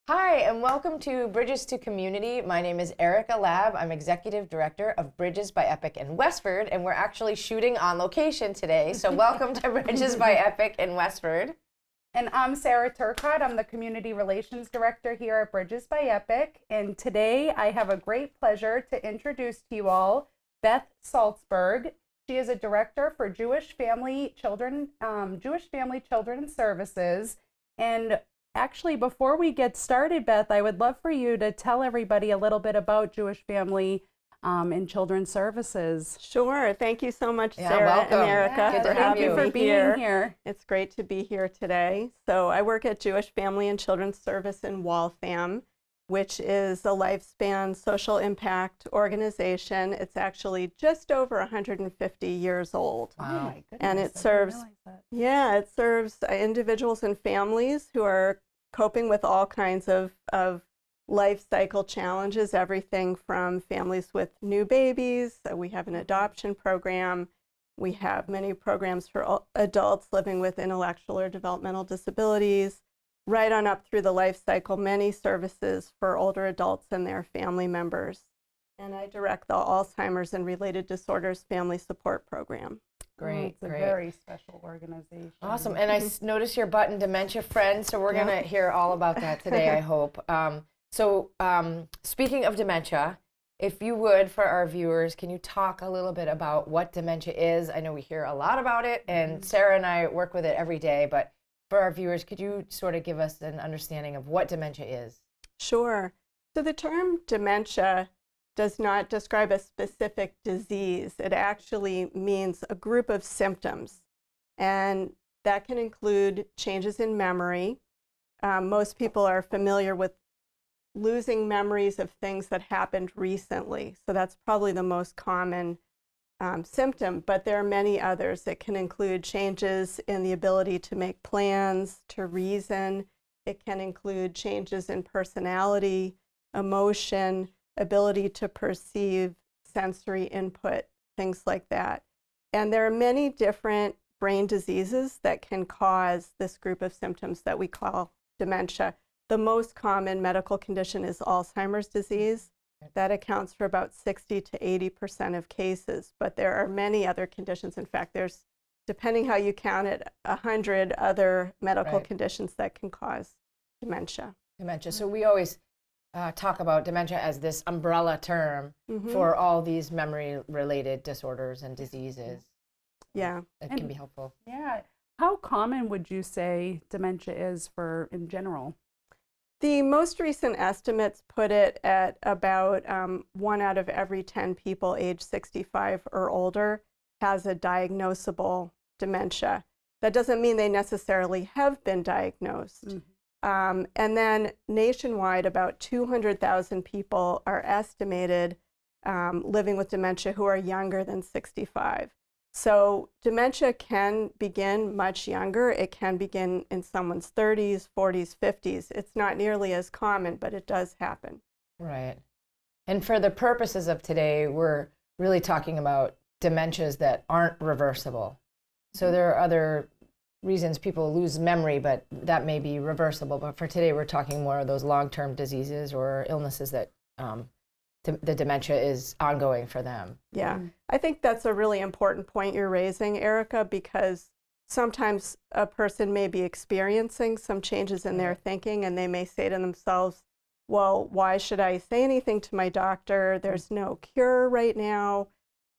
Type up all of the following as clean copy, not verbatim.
Hi, and welcome to Bridges to Community. My name is Erica Lab. I'm Executive Director of Bridges by Epic in Westford, and we're actually shooting on location today. So welcome to Bridges by Epic in Westford. And I'm Sarah Turcotte. I'm the Community Relations Director here at Bridges by Epic. And today I have a great pleasure to introduce to you all Beth Soltzberg. She is a Director for Jewish Family Children Services. And actually, before we get started, Beth, I would love for you to tell everybody a little bit about Jewish Family and Children's Services. Sure. Thank you so much, Yeah, Sarah welcome. and Erica. Yeah, good to have Thank you you. for being here. It's great to be here today. So I work at Jewish Family and Children's Service in Waltham, which is a lifespan social impact organization. It's actually just over 150 years old. Wow. Oh my goodness, And I it didn't serves, realize that. it serves individuals and families who are coping with all kinds of life cycle challenges, everything from families with new babies. So we have an adoption program. We have many programs for adults living with intellectual or developmental disabilities, right on up through the life cycle, many services for older adults and their family members. And I direct the ALZHEIME'S and Related Disorders Family Support Program. Great, It's a great. very special organization. Awesome. And I noticed your button, Dementia Friend, so we're going to hear all about that today, I hope. Speaking of dementia, if you would, for our viewers, can you talk a little bit about what dementia is? I know we hear a lot about it, and Sarah and I work with it every day, but for our viewers, could you sort of give us an understanding of what dementia is? Sure. So the term dementia does not describe a specific disease. It actually means a group of symptoms, and that can include changes in memory. Most people are familiar with losing memories of things that happened recently, so that's probably the most common symptom, but there are many others. It can include changes in the ability to make plans, to reason. It can include changes in personality, emotion, ability to perceive, sensory input, things like that. And there are many different brain diseases that can cause this group of symptoms that we call dementia. The most common medical condition is Alzheimer's disease. That accounts for about 60 to 80% of cases, but there are many other conditions. In fact, there's, depending how you count it, 100 other medical conditions that can cause dementia. Dementia. So we always talk about dementia as this umbrella term for all these memory-related disorders and diseases. Yeah. It can be helpful. Yeah. How common would you say dementia is in general? The most recent estimates put it at about 1 out of every 10 people age 65 or older has a diagnosable dementia. That doesn't mean they necessarily have been diagnosed. And then nationwide, about 200,000 people are estimated living with dementia who are younger than 65. So dementia can begin much younger. It can begin in someone's 30s, 40s, 50s. It's not nearly as common, but it does happen. Right. And for the purposes of today, we're really talking about dementias that aren't reversible. So there are other reasons people lose memory, but that may be reversible. But for today, we're talking more of those long-term diseases or illnesses that the dementia is ongoing for them. Yeah, I think that's a really important point you're raising, Erica, because sometimes a person may be experiencing some changes in their thinking, and they may say to themselves, well, why should I say anything to my doctor? There's no cure right now.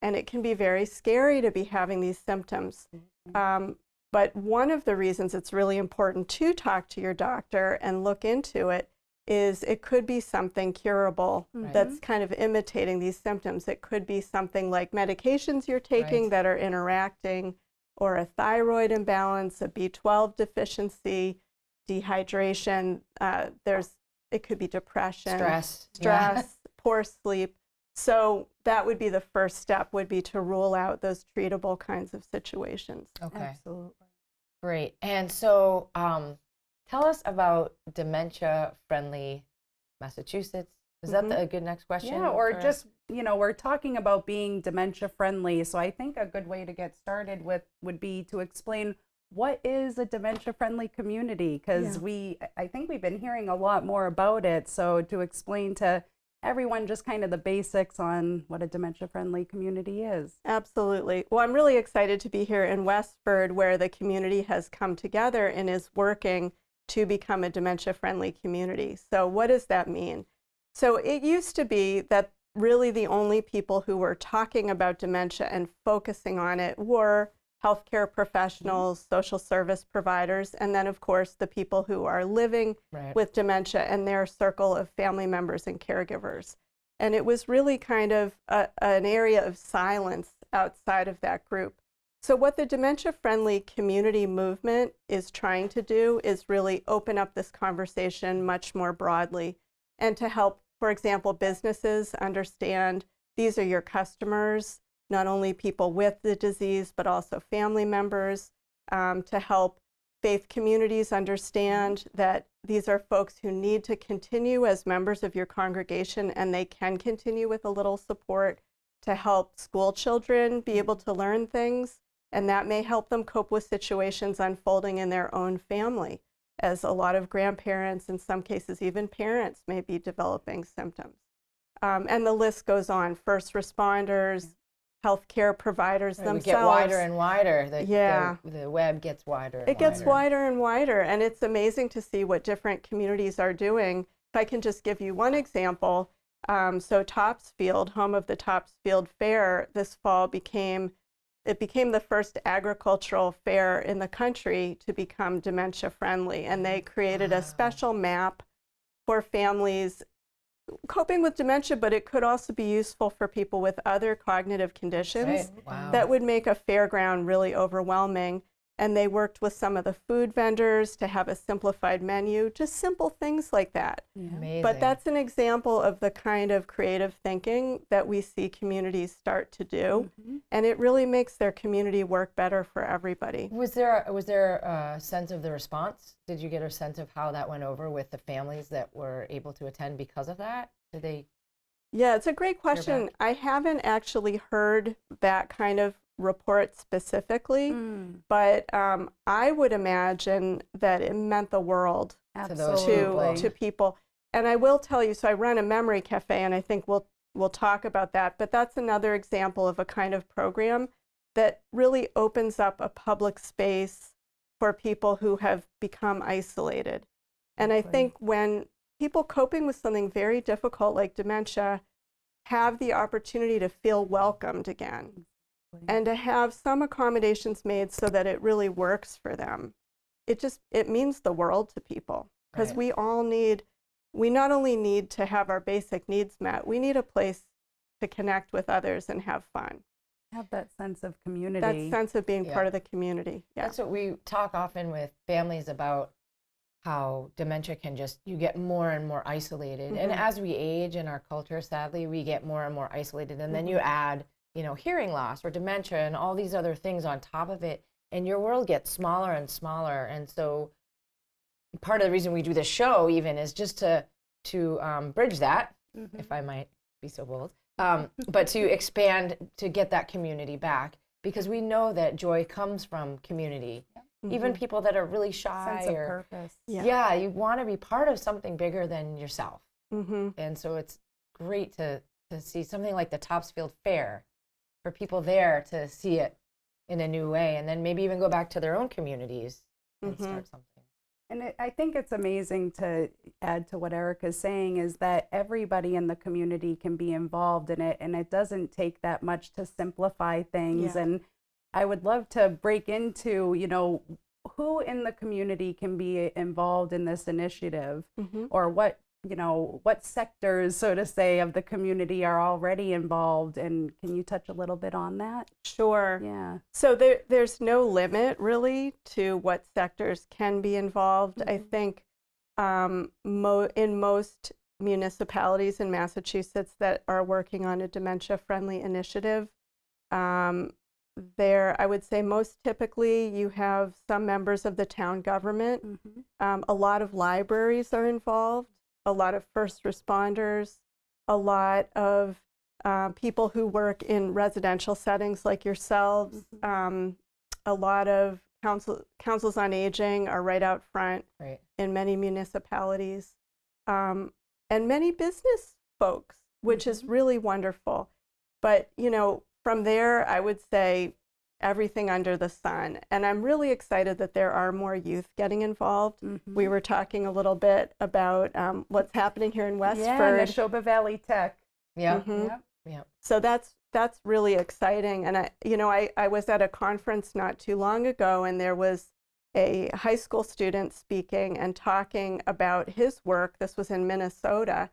And it can be very scary to be having these symptoms. But one of the reasons it's really important to talk to your doctor and look into it is it could be something curable that's kind of imitating these symptoms. It could be something like medications you're taking that are interacting, or a thyroid imbalance, a B12 deficiency, dehydration. It could be depression, stress, poor sleep. So that would be the first step, would be to rule out those treatable kinds of situations. Okay. Absolutely. Great. And so tell us about Dementia Friendly Massachusetts. Is that a good next question? Yeah, or just, we're talking about being dementia friendly. So I think a good way to get started with would be to explain what is a dementia-friendly community? Because I think we've been hearing a lot more about it. So to explain to everyone just kind of the basics on what a dementia-friendly community is. Absolutely. Well, I'm really excited to be here in Westford, where the community has come together and is working to become a dementia-friendly community. So what does that mean? So it used to be that really the only people who were talking about dementia and focusing on it were healthcare professionals, social service providers, and then of course the people who are living with dementia and their circle of family members and caregivers. And it was really kind of an area of silence outside of that group. So what the dementia-friendly community movement is trying to do is really open up this conversation much more broadly, and to help, for example, businesses understand these are your customers, not only people with the disease, but also family members, to help faith communities understand that these are folks who need to continue as members of your congregation, and they can continue with a little support, to help school children be able to learn things, and that may help them cope with situations unfolding in their own family, as a lot of grandparents, in some cases even parents, may be developing symptoms. And the list goes on. First responders, healthcare providers themselves. We get wider and wider. The web gets wider and wider. It gets wider and wider, and it's amazing to see what different communities are doing. If I can just give you one example, so Topsfield, home of the Topsfield Fair, this fall became the first agricultural fair in the country to become dementia friendly, and they created a special map for families coping with dementia, but it could also be useful for people with other cognitive conditions that would make a fairground really overwhelming. And they worked with some of the food vendors to have a simplified menu, just simple things like that. Amazing. But that's an example of the kind of creative thinking that we see communities start to do, and it really makes their community work better for everybody. Was there a sense of the response? Did you get a sense of how that went over with the families that were able to attend because of that? Did they? Yeah, it's a great question. I haven't actually heard that kind of report specifically, but I would imagine that it meant the world to people. And I will tell you, so I run a memory cafe, and I think we'll talk about that, but that's another example of a kind of program that really opens up a public space for people who have become isolated. And I think when people coping with something very difficult like dementia have the opportunity to feel welcomed again, and to have some accommodations made so that it really works for them, it means the world to people, because we not only need to have our basic needs met, we need a place to connect with others and have fun. Have that sense of community. That sense of being part of the community. Yeah. That's what we talk often with families about, how dementia can you get more and more isolated. And as we age in our culture, sadly, we get more and more isolated. And then you add hearing loss or dementia and all these other things on top of it, and your world gets smaller and smaller. And so part of the reason we do this show even is just to bridge that, if I might be so bold, but to expand, to get that community back, because we know that joy comes from community. Even people that are really shy, sense of purpose. You want to be part of something bigger than yourself. And so it's great to see something like the Topsfield Fair, for people there to see it in a new way, and then maybe even go back to their own communities and start something. And I think it's amazing, to add to what Erica's saying, is that everybody in the community can be involved in it, and it doesn't take that much to simplify things. And I would love to break into, who in the community can be involved in this initiative, or what sectors, so to say, of the community are already involved, and can you touch a little bit on that? Sure. Yeah. So there's no limit really to what sectors can be involved. I think in most municipalities in Massachusetts that are working on a dementia-friendly initiative, I would say most typically you have some members of the town government. A lot of libraries are involved, a lot of first responders, a lot of people who work in residential settings like yourselves, a lot of councils on aging are right out front Right. in many municipalities, and many business folks, which is really wonderful. But, you know, from there, I would say everything under the sun. And I'm really excited that there are more youth getting involved. We were talking a little bit about what's happening here in Westford. Yeah, Neshoba Valley Tech. Yeah. Yep. Yeah. So that's really exciting. And I was at a conference not too long ago, and there was a high school student speaking and talking about his work. This was in Minnesota.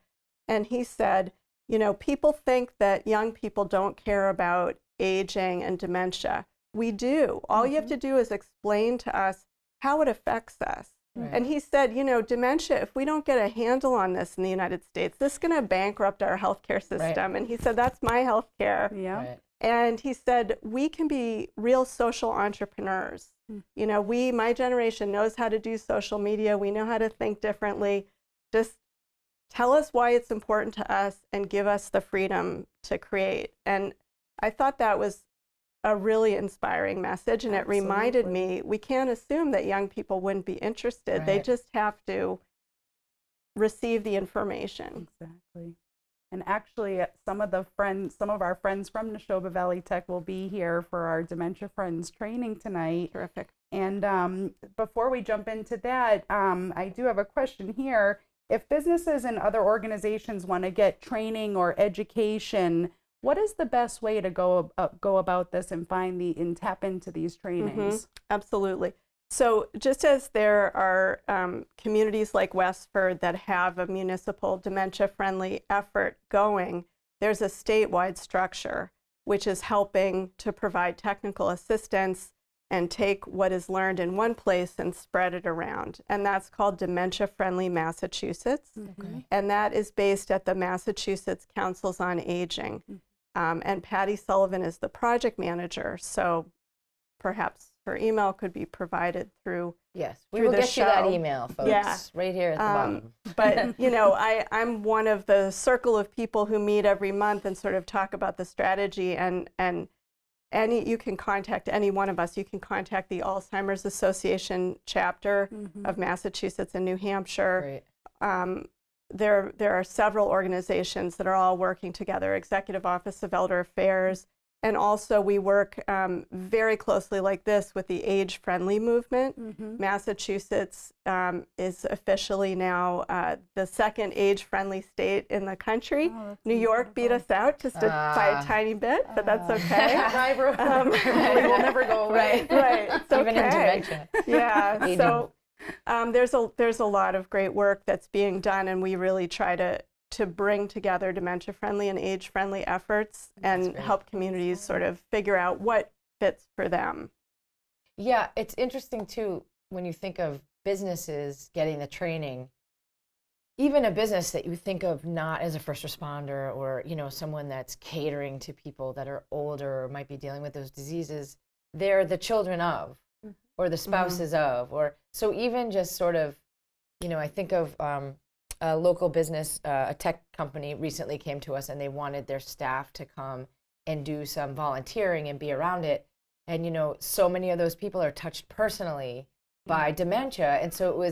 And he said, you know, people think that young people don't care about aging and dementia. We do. All you have to do is explain to us how it affects us. Right. And he said, you know, dementia, if we don't get a handle on this in the United States, this is going to bankrupt our healthcare system. Right. And he said, that's my healthcare. Yeah. Right. And he said, we can be real social entrepreneurs. You know, my generation knows how to do social media. We know how to think differently. Just tell us why it's important to us and give us the freedom to create. And I thought that was a really inspiring message. And it reminded me, we can't assume that young people wouldn't be interested. They Right. just have to receive the information. Exactly. And actually, some of our friends from Neshoba Valley Tech will be here for our Dementia Friends training tonight. Terrific. And before we jump into that, I do have a question here. If businesses and other organizations want to get training or education, what is the best way to go about this and tap into these trainings? Absolutely. So just as there are communities like Westford that have a municipal dementia-friendly effort going, there's a statewide structure which is helping to provide technical assistance and take what is learned in one place and spread it around. And that's called Dementia Friendly Massachusetts. Okay. And that is based at the Massachusetts Councils on Aging. And Patty Sullivan is the project manager. So perhaps her email could be provided through. Yes, we through will the get you that show. email, folks. Yeah. Right here at the bottom. But, you know, I'm one of the circle of people who meet every month and sort of talk about the strategy. And you can contact any one of us. You can contact the Alzheimer's Association chapter of Massachusetts and New Hampshire. Great. There are several organizations that are all working together, Executive Office of Elder Affairs, and also we work very closely like this with the age-friendly movement. Massachusetts is officially now the second age-friendly state in the country. New York beat us out just by a tiny bit, but that's okay. Rivalry will never go away. Right. It's okay. Even in dementia. Yeah. Aging. So there's a lot of great work that's being done, and we really try to bring together dementia-friendly and age-friendly efforts and great. help communities sort of figure out what fits for them. Yeah, it's interesting too when you think of businesses getting the training. Even a business that you think of not as a first responder or, you know, someone that's catering to people that are older or might be dealing with those diseases, they're the children of or the spouses of, or so even just sort of, you know, I think of a local business, a tech company recently came to us and they wanted their staff to come and do some volunteering and be around it. And, you know, so many of those people are touched personally by dementia. And so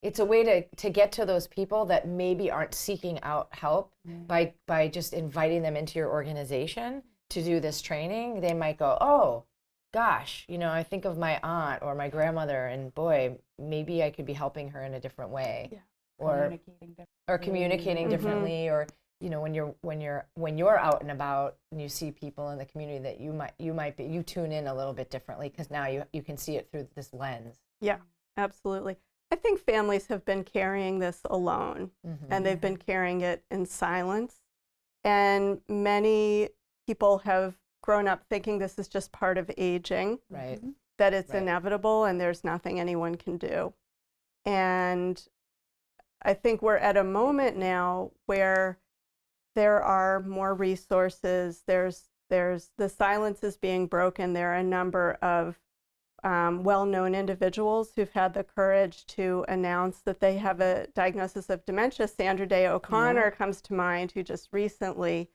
it's a way to get to those people that maybe aren't seeking out help by just inviting them into your organization to do this training. They might go, oh, gosh, you know, I think of my aunt or my grandmother and boy, maybe I could be helping her in a different way. Yeah. Or communicating differently, or you know, when you're out and about and you see people in the community that you tune in a little bit differently because now you can see it through this lens. Yeah, absolutely. I think families have been carrying this alone, and they've been carrying it in silence. And many people have grown up thinking this is just part of aging, Right. that it's inevitable and there's nothing anyone can do. And I think we're at a moment now where there are more resources. There's the silence is being broken. There are a number of well-known individuals who've had the courage to announce that they have a diagnosis of dementia. Sandra Day O'Connor comes to mind, who just recently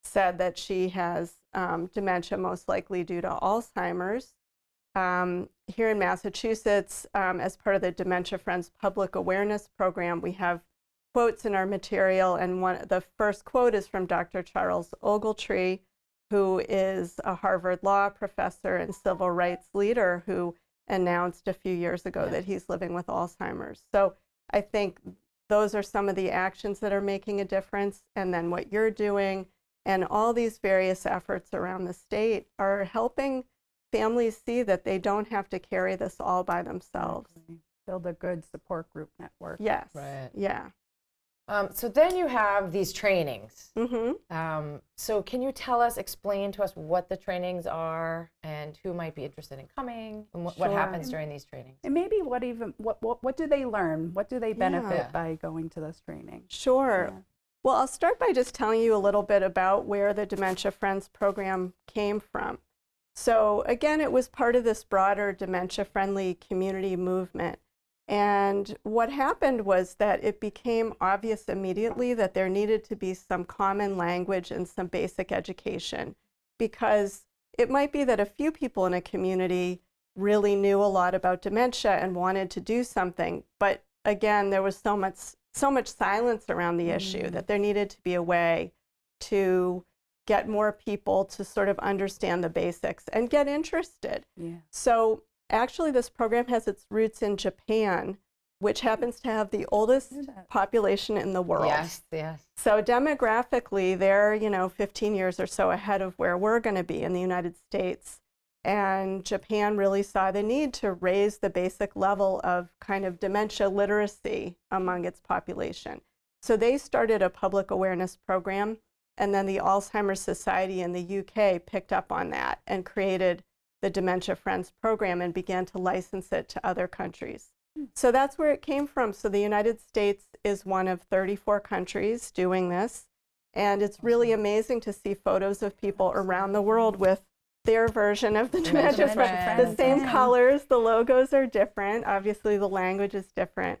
said that she has dementia, most likely due to Alzheimer's. here in Massachusetts, as part of the Dementia Friends Public Awareness Program, we have quotes in our material, and the first quote is from Dr. Charles Ogletree, who is a Harvard Law professor and civil rights leader who announced a few years ago that he's living with Alzheimer's. So I think those are some of the actions that are making a difference, and then what you're doing and all these various efforts around the state are helping families see that they don't have to carry this all by themselves. Exactly. Build a good support group network. Yes. Right. Yeah. So then you have these trainings. Mm-hmm. So can you explain to us what the trainings are and who might be interested in coming and what Sure. happens during these trainings? And maybe what do they learn? What do they benefit Yeah. by going to this training? Sure. Yeah. Well, I'll start by just telling you a little bit about where the Dementia Friends program came from. So again, it was part of this broader dementia-friendly community movement. And what happened was that it became obvious immediately that there needed to be some common language and some basic education, because it might be that a few people in a community really knew a lot about dementia and wanted to do something. But again, there was so much silence around the issue that there needed to be a way to get more people to sort of understand the basics and get interested. Yeah. So actually, this program has its roots in Japan, which happens to have the oldest population in the world. Yes, yes. So demographically, they're 15 years or so ahead of where we're going to be in the United States. And Japan really saw the need to raise the basic level of kind of dementia literacy among its population. So they started a public awareness program, and then the Alzheimer's Society in the UK picked up on that and created the Dementia Friends program and began to license it to other countries. So that's where it came from. So the United States is one of 34 countries doing this, and it's really amazing to see photos of people around the world with their version of the Dementia Friends. The same colors, the logos are different. Obviously, the language is different.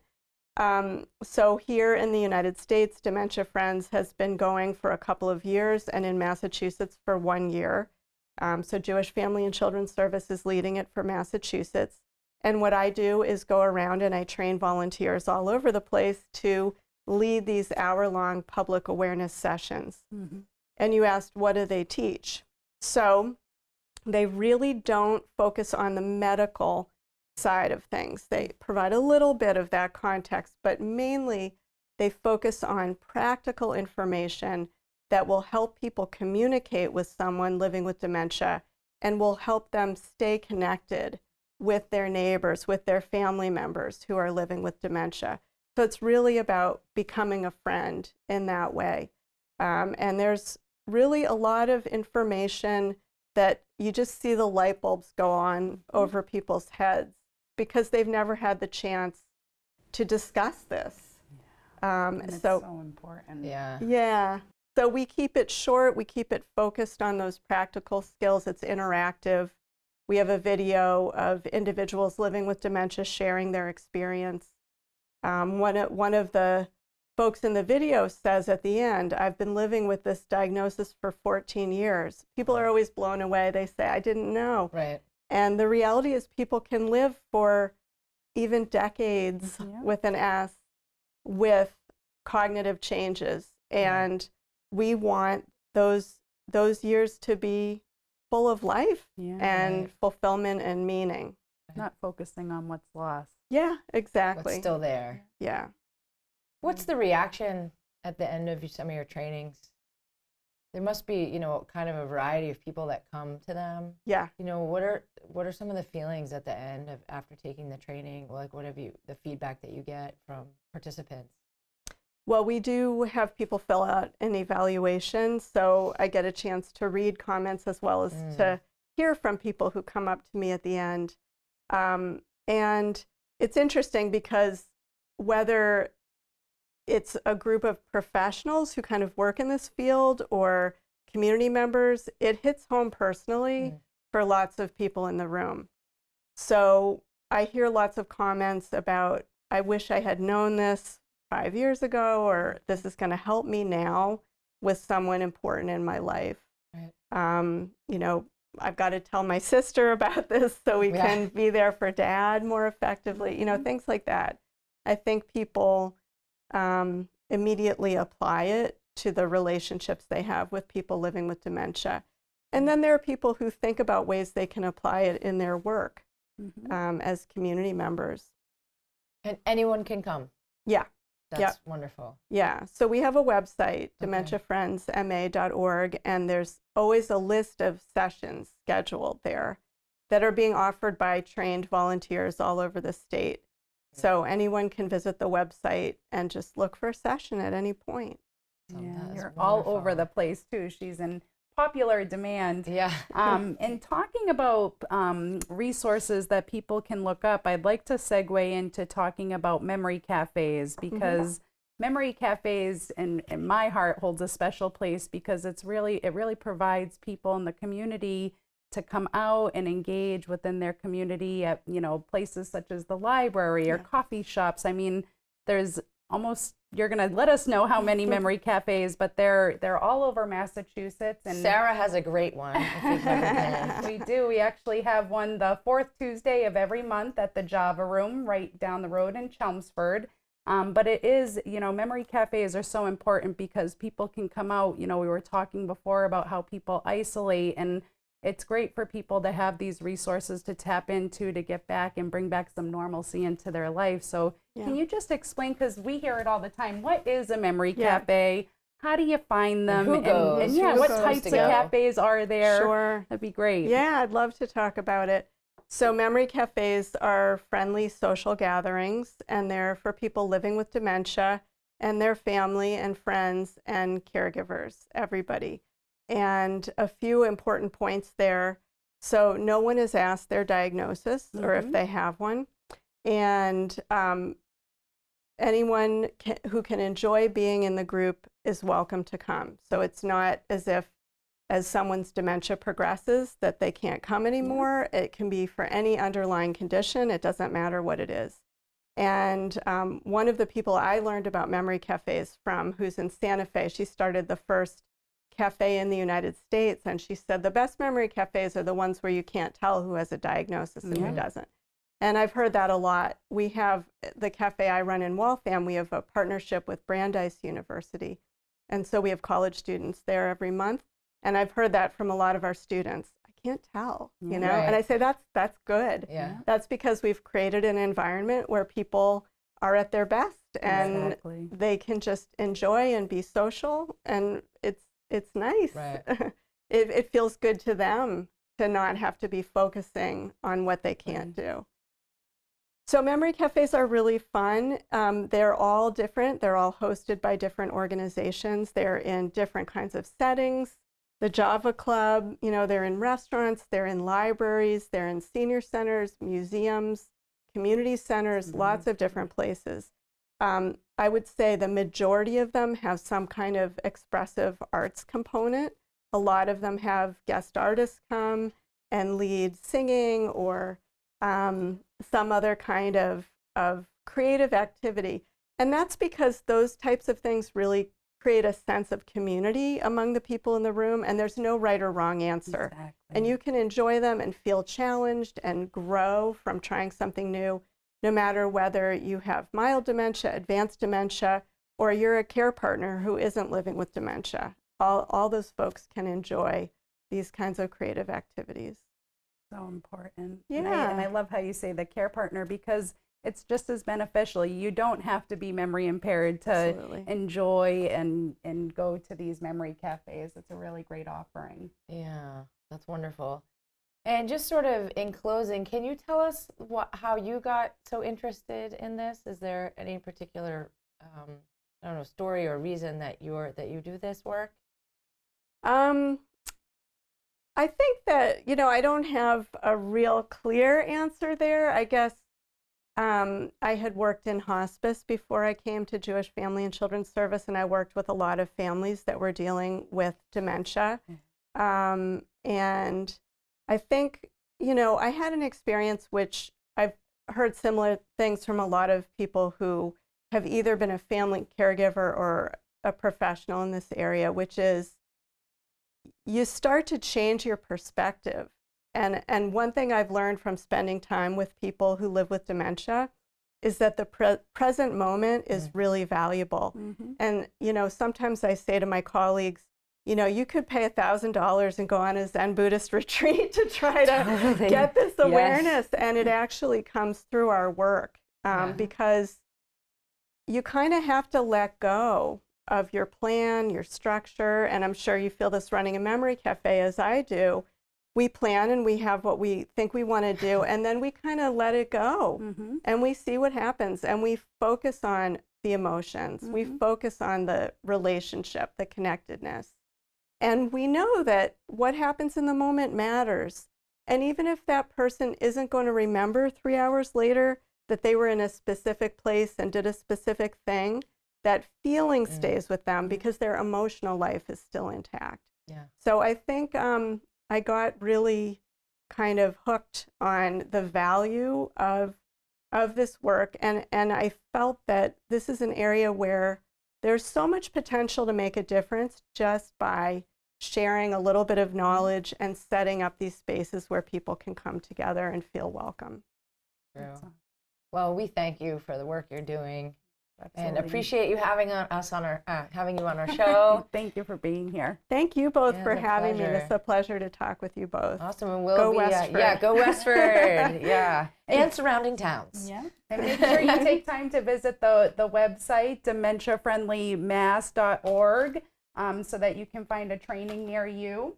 So here in the United States, Dementia Friends has been going for a couple of years, and in Massachusetts for 1 year. So Jewish Family and Children's Service is leading it for Massachusetts. And what I do is go around and I train volunteers all over the place to lead these hour-long public awareness sessions. Mm-hmm. And you asked, what do they teach? So they really don't focus on the medical side of things. They provide a little bit of that context, but mainly they focus on practical information that will help people communicate with someone living with dementia and will help them stay connected with their neighbors, with their family members who are living with dementia. So it's really about becoming a friend in that way. And there's really a lot of information that you just see the light bulbs go on over people's heads because they've never had the chance to discuss this. And it's so important. Yeah. Yeah. So we keep it short, we keep it focused on those practical skills. It's interactive. We have a video of individuals living with dementia sharing their experience. One of the folks in the video says at the end, I've been living with this diagnosis for 14 years. People are always blown away. They say, I didn't know. Right. And the reality is people can live for even decades with an S with cognitive changes. And we want those years to be full of life and fulfillment and meaning. Not focusing on what's lost. Yeah, exactly. What's still there. Yeah. What's the reaction at the end of some of your trainings? There must be, kind of a variety of people that come to them. Yeah. What are some of the feelings at the end of after taking the training? Like, the feedback that you get from participants? Well, we do have people fill out an evaluation, so I get a chance to read comments as well as to hear from people who come up to me at the end. And it's interesting because whether it's a group of professionals who kind of work in this field or community members, it hits home personally for lots of people in the room. So I hear lots of comments about, I wish I had known this 5 years ago, or this is going to help me now with someone important in my life. Right. I've got to tell my sister about this so we Yeah. can be there for dad more effectively, you know, things like that. I think people immediately apply it to the relationships they have with people living with dementia. And then there are people who think about ways they can apply it in their work as community members. And anyone can come. Yeah. That's wonderful. Yeah, so we have a website, dementiafriendsma.org, and there's always a list of sessions scheduled there that are being offered by trained volunteers all over the state. So anyone can visit the website and just look for a session at any point. So Yeah, that is you're all over wonderful. the place too. She's in popular demand. Yeah. And talking about resources that people can look up, I'd like to segue into talking about memory cafes, because memory cafes in my heart holds a special place, because it really provides people in the community to come out and engage within their community at, you know, places such as the library or coffee shops. I mean, there's almost, you're going to let us know how many memory cafes, but they're all over Massachusetts. And Sarah has a great one. If you've never been. we do. We actually have one the fourth Tuesday of every month at the Java Room right down the road in Chelmsford. But it is, you know, memory cafes are so important because people can come out. You know, we were talking before about how people isolate, and it's great for people to have these resources to tap into to get back and bring back some normalcy into their life. So can you just explain, because we hear it all the time, what is a memory cafe? How do you find them? who goes? And yeah, Who's what supposed types to of go? cafes are there? Sure. That'd be great. Yeah, I'd love to talk about it. So memory cafes are friendly social gatherings, and they're for people living with dementia and their family and friends and caregivers, everybody. And a few important points there. So no one is asked their diagnosis or if they have one. And anyone who can enjoy being in the group is welcome to come. So it's not as if as someone's dementia progresses that they can't come anymore. It can be for any underlying condition. It doesn't matter what it is. And one of the people I learned about memory cafes from, who's in Santa Fe, she started the first cafe in the United States, and she said the best memory cafes are the ones where you can't tell who has a diagnosis and who doesn't. And I've heard that a lot. We have the cafe I run in Waltham, we have a partnership with Brandeis University. And so we have college students there every month. And I've heard that from a lot of our students. I can't tell, you know? Right. And I say that's good. Yeah. That's because we've created an environment where people are at their best and Exactly. they can just enjoy and be social, and it's nice. Right. It feels good to them to not have to be focusing on what they can't do. So memory cafes are really fun. They're all different. They're all hosted by different organizations. They're in different kinds of settings. The Java Club, you know, they're in restaurants, they're in libraries, they're in senior centers, museums, community centers, lots of different places. I would say the majority of them have some kind of expressive arts component. A lot of them have guest artists come and lead singing or some other kind of creative activity. And that's because those types of things really create a sense of community among the people in the room, and there's no right or wrong answer. Exactly. And you can enjoy them and feel challenged and grow from trying something new, no matter whether you have mild dementia, advanced dementia, or you're a care partner who isn't living with dementia. All those folks can enjoy these kinds of creative activities. So important. Yeah. And I love how you say the care partner, because it's just as beneficial. You don't have to be memory impaired to Absolutely. enjoy and go to these memory cafes. It's a really great offering. Yeah, that's wonderful. And just sort of in closing, can you tell us how you got so interested in this? Is there any particular, I don't know, story or reason that you do this work? I think that, you know, I don't have a real clear answer there. I guess I had worked in hospice before I came to Jewish Family and Children's Service, and I worked with a lot of families that were dealing with dementia. And I think, you know, I had an experience which I've heard similar things from a lot of people who have either been a family caregiver or a professional in this area, which is you start to change your perspective. And one thing I've learned from spending time with people who live with dementia is that the present moment is really valuable. And, sometimes I say to my colleagues, you could pay $1,000 and go on a Zen Buddhist retreat to try to get this awareness. And it actually comes through our work because you kind of have to let go of your plan, your structure. And I'm sure you feel this running a memory cafe as I do. We plan and we have what we think we want to do, and then we kind of let it go and we see what happens, and we focus on the emotions. We focus on the relationship, the connectedness. And we know that what happens in the moment matters. And even if that person isn't going to remember 3 hours later that they were in a specific place and did a specific thing, that feeling stays with them because their emotional life is still intact. Yeah. So I think I got really kind of hooked on the value of this work, and I felt that this is an area where there's so much potential to make a difference just by sharing a little bit of knowledge and setting up these spaces where people can come together and feel welcome. True. Well, we thank you for the work you're doing. Absolutely. And appreciate you having having you on our show. Thank you for being here. Thank you both for it's a having me. pleasure. It's a pleasure to talk with you both. Awesome, and we'll Go be Westford. go Westford, yeah, and surrounding towns. Yeah, and make sure you take time to visit the website dementiafriendlymass.org so that you can find a training near you.